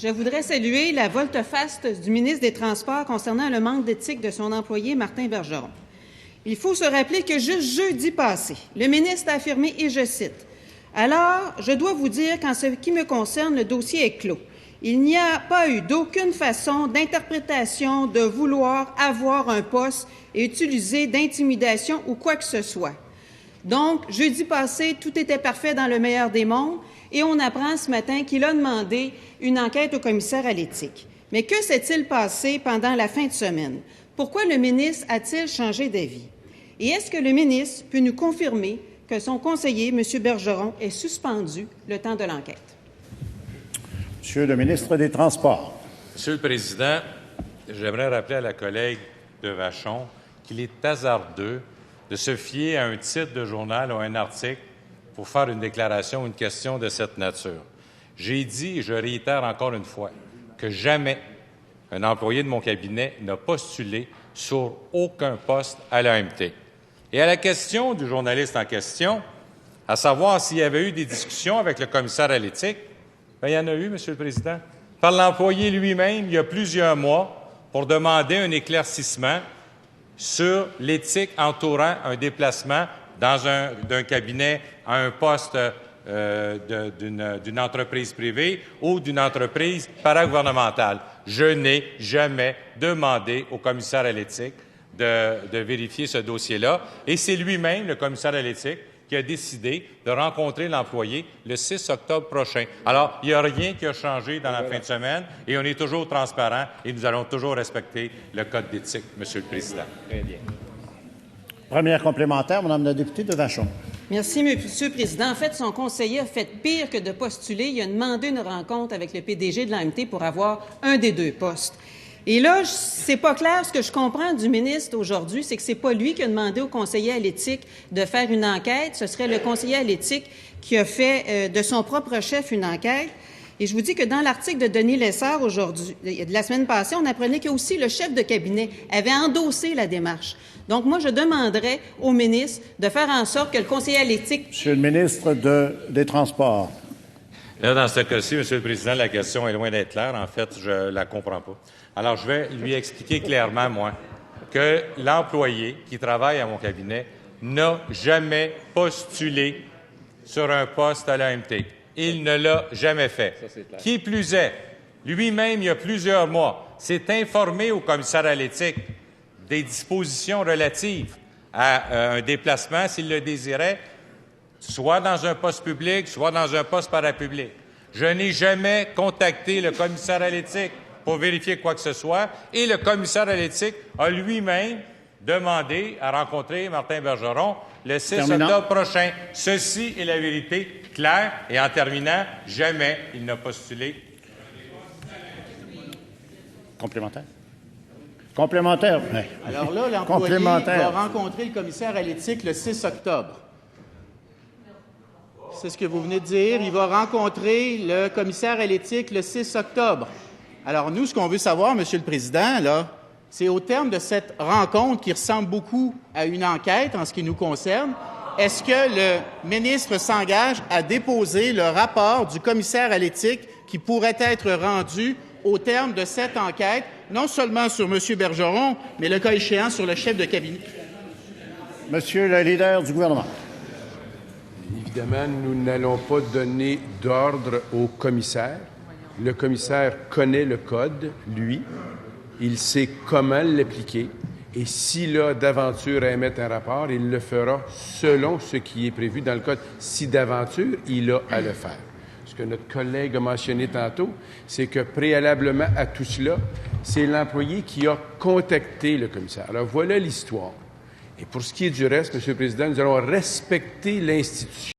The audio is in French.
Je voudrais saluer la volte-face du ministre des Transports concernant le manque d'éthique de son employé Martin Bergeron. Il faut se rappeler que juste jeudi passé, le ministre a affirmé, et je cite, « Alors, je dois vous dire qu'en ce qui me concerne, le dossier est clos. Il n'y a pas eu d'aucune façon d'interprétation de vouloir avoir un poste et utiliser d'intimidation ou quoi que ce soit. » Donc, jeudi passé, tout était parfait dans le meilleur des mondes et on apprend ce matin qu'il a demandé une enquête au commissaire à l'éthique. Mais que s'est-il passé pendant la fin de semaine? Pourquoi le ministre a-t-il changé d'avis? Et est-ce que le ministre peut nous confirmer que son conseiller, M. Bergeron, est suspendu le temps de l'enquête? Monsieur le ministre des Transports. Monsieur le Président, j'aimerais rappeler à la collègue de Vachon qu'il est hasardeux de se fier à un titre de journal ou à un article pour faire une déclaration ou une question de cette nature. J'ai dit, et je réitère encore une fois, que jamais un employé de mon cabinet n'a postulé sur aucun poste à l'AMT. Et à la question du journaliste en question, à savoir s'il y avait eu des discussions avec le commissaire à l'éthique, bien, il y en a eu, Monsieur le Président, par l'employé lui-même il y a plusieurs mois pour demander un éclaircissement sur l'éthique entourant un déplacement d'un cabinet à un poste d'une entreprise privée ou d'une entreprise paragouvernementale. Je n'ai jamais demandé au commissaire à l'éthique de vérifier ce dossier-là, et c'est lui-même, le commissaire à l'éthique, qui a décidé de rencontrer l'employé le 6 octobre prochain. Alors, il n'y a rien qui a changé dans la fin de semaine et on est toujours transparent et nous allons toujours respecter le code d'éthique, Monsieur le Président. Très bien. Première complémentaire, Madame la députée de Vachon. Merci, Monsieur le Président. En fait, son conseiller a fait pire que de postuler. Il a demandé une rencontre avec le PDG de l'AMT pour avoir un des deux postes. Et là, c'est pas clair. Ce que je comprends du ministre aujourd'hui, c'est que c'est pas lui qui a demandé au conseiller à l'éthique de faire une enquête. Ce serait le conseiller à l'éthique qui a fait de son propre chef une enquête. Et je vous dis que dans l'article de Denis Lessard aujourd'hui, de la semaine passée, on apprenait que aussi le chef de cabinet avait endossé la démarche. Donc, moi, je demanderais au ministre de faire en sorte que le conseiller à l'éthique... Monsieur le ministre des Transports. Là, dans ce cas-ci, Monsieur le Président, la question est loin d'être claire. En fait, je la comprends pas. Alors, je vais lui expliquer clairement, moi, que l'employé qui travaille à mon cabinet n'a jamais postulé sur un poste à l'AMT. Il ne l'a jamais fait. Qui plus est, lui-même, il y a plusieurs mois, s'est informé au commissaire à l'éthique des dispositions relatives à un déplacement, s'il le désirait, soit dans un poste public, soit dans un poste parapublic. Je n'ai jamais contacté le commissaire à l'éthique pour vérifier quoi que ce soit, et le commissaire à l'éthique a lui-même demandé à rencontrer Martin Bergeron le 6 octobre prochain. Ceci est la vérité claire, et en terminant, jamais il n'a postulé. Complémentaire. Complémentaire. Alors là, l'employé va rencontrer le commissaire à l'éthique le 6 octobre. C'est ce que vous venez de dire. Il va rencontrer le commissaire à l'éthique le 6 octobre. Alors nous, ce qu'on veut savoir, Monsieur le Président, là, c'est au terme de cette rencontre qui ressemble beaucoup à une enquête en ce qui nous concerne, est-ce que le ministre s'engage à déposer le rapport du commissaire à l'éthique qui pourrait être rendu au terme de cette enquête, non seulement sur M. Bergeron, mais le cas échéant sur le chef de cabinet? Monsieur le leader du gouvernement. Évidemment, nous n'allons pas donner d'ordre au commissaire. Le commissaire connaît le code, lui. Il sait comment l'appliquer. Et s'il a d'aventure à émettre un rapport, il le fera selon ce qui est prévu dans le code. Si d'aventure, il a à le faire. Ce que notre collègue a mentionné tantôt, c'est que préalablement à tout cela, c'est l'employé qui a contacté le commissaire. Alors voilà l'histoire. Et pour ce qui est du reste, M. le Président, nous allons respecter l'institution.